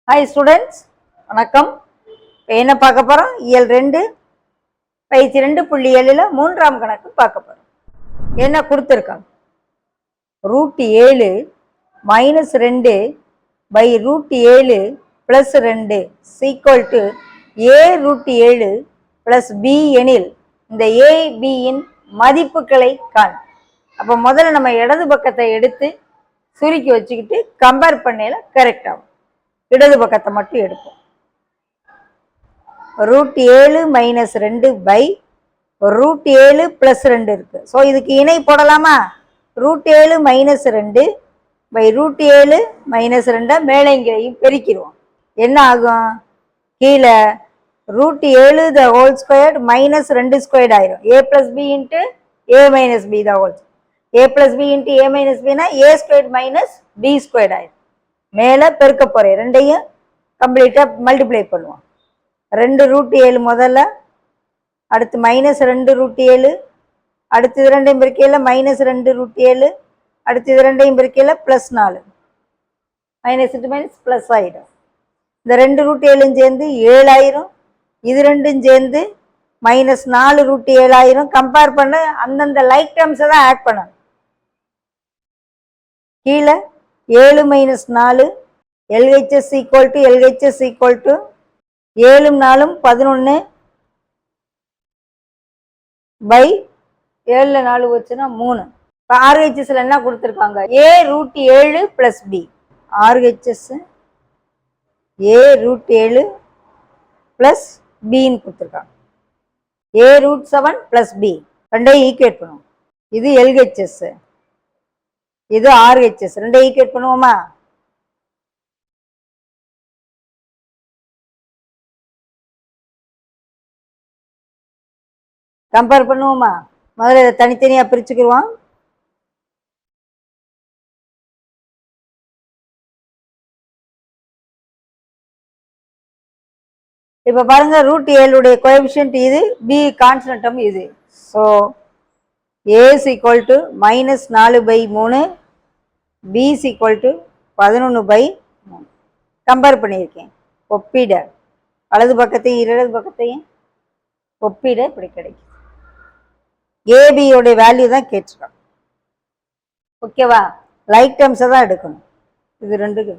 Hi students, வணக்கம். என்ன பார்க்க போகிறோம்? இயல் 2 பயிற்சி 2.7 மூன்றாம் கணக்கு பார்க்க போகிறோம். என்ன கொடுத்துருக்காங்க? √7 - 2 by √7 + 2 equal to a√7 + b எனில் இந்த a b இன் மதிப்புகளை காண். அப்போ முதல்ல நம்ம இடது பக்கத்தை எடுத்து சுருக்கி வச்சுக்கிட்டு கம்பேர் பண்ணல கரெக்ட் ஆகும். இடது பக்கத்தை மட்டும் எடுப்போம். √7 - 2 பை √7 + 2 இருக்கு. ஸோ இதுக்கு இணை போடலாமா? √7 - 2 பை √7 - 2 மேலே இங்கேயும் பெருக்கிடுவோம். என்ன ஆகும்? கீழே √7 the whole squared - 2 squared ஆயிரும். a + b into a - b the whole. a + b into a - b னா a squared - b squared ஆயிரும். மேலே பெருக்க போகிறேன். ரெண்டையும் கம்ப்ளீட்டாக மல்டிப்ளை பண்ணுவோம். 2√7 முதல்ல, அடுத்து -2√7, அடுத்து இது ரெண்டையும் பெருக்கையில் -2√7, அடுத்து இது ரெண்டையும் பெருக்கையில் +4, -* ப்ளஸ் ஆகிடும். இந்த 2√7 சேர்ந்து 7 ஆயிரும். இது ரெண்டும் சேர்ந்து -4√7 ஆயிரும். கம்பேர் பண்ண அந்தந்த லைக் டேர்ம்ஸை தான் ஆட் பண்ணணும். கீழே 7 - 4 LHS ஈக்குவல் டு 7 4 11 பை 7 4 வச்சுன்னா 3. இப்போ RHSல என்ன கொடுத்துருக்காங்க? a√7 + b. RHS a√7 + bன்னு கொடுத்துருக்காங்க. a√7 + b ரெண்டையும் ஈக்குவேட் பண்ணுவோம். இது LHS, இது RHS. ரெண்டையும் ஈக்குவேட் பண்ணுவோமா? கம்பேர் பண்ணுவோமா? முதல்ல இதை தனித்தனியாக பிரிச்சுக்கிடுவோம். இப்போ பாருங்க, √7 கோஎஃபிஷியன்ட் இது, b கான்ஸ்டன்ட்டும் இது. So a = -4/3, b = 11/3. கம்பேர் பண்ணியிருக்கேன். ஒப்பிட வலது பக்கத்தையும் இடது பக்கத்தையும் ஒப்பிட இப்படி கிடைக்கும். ஏபியோடைய வேல்யூ தான் கேட்டிருக்கோம். ஓகேவா? லைக் டேர்ம்ஸை தான் எடுக்கணும். இது ரெண்டுக்கு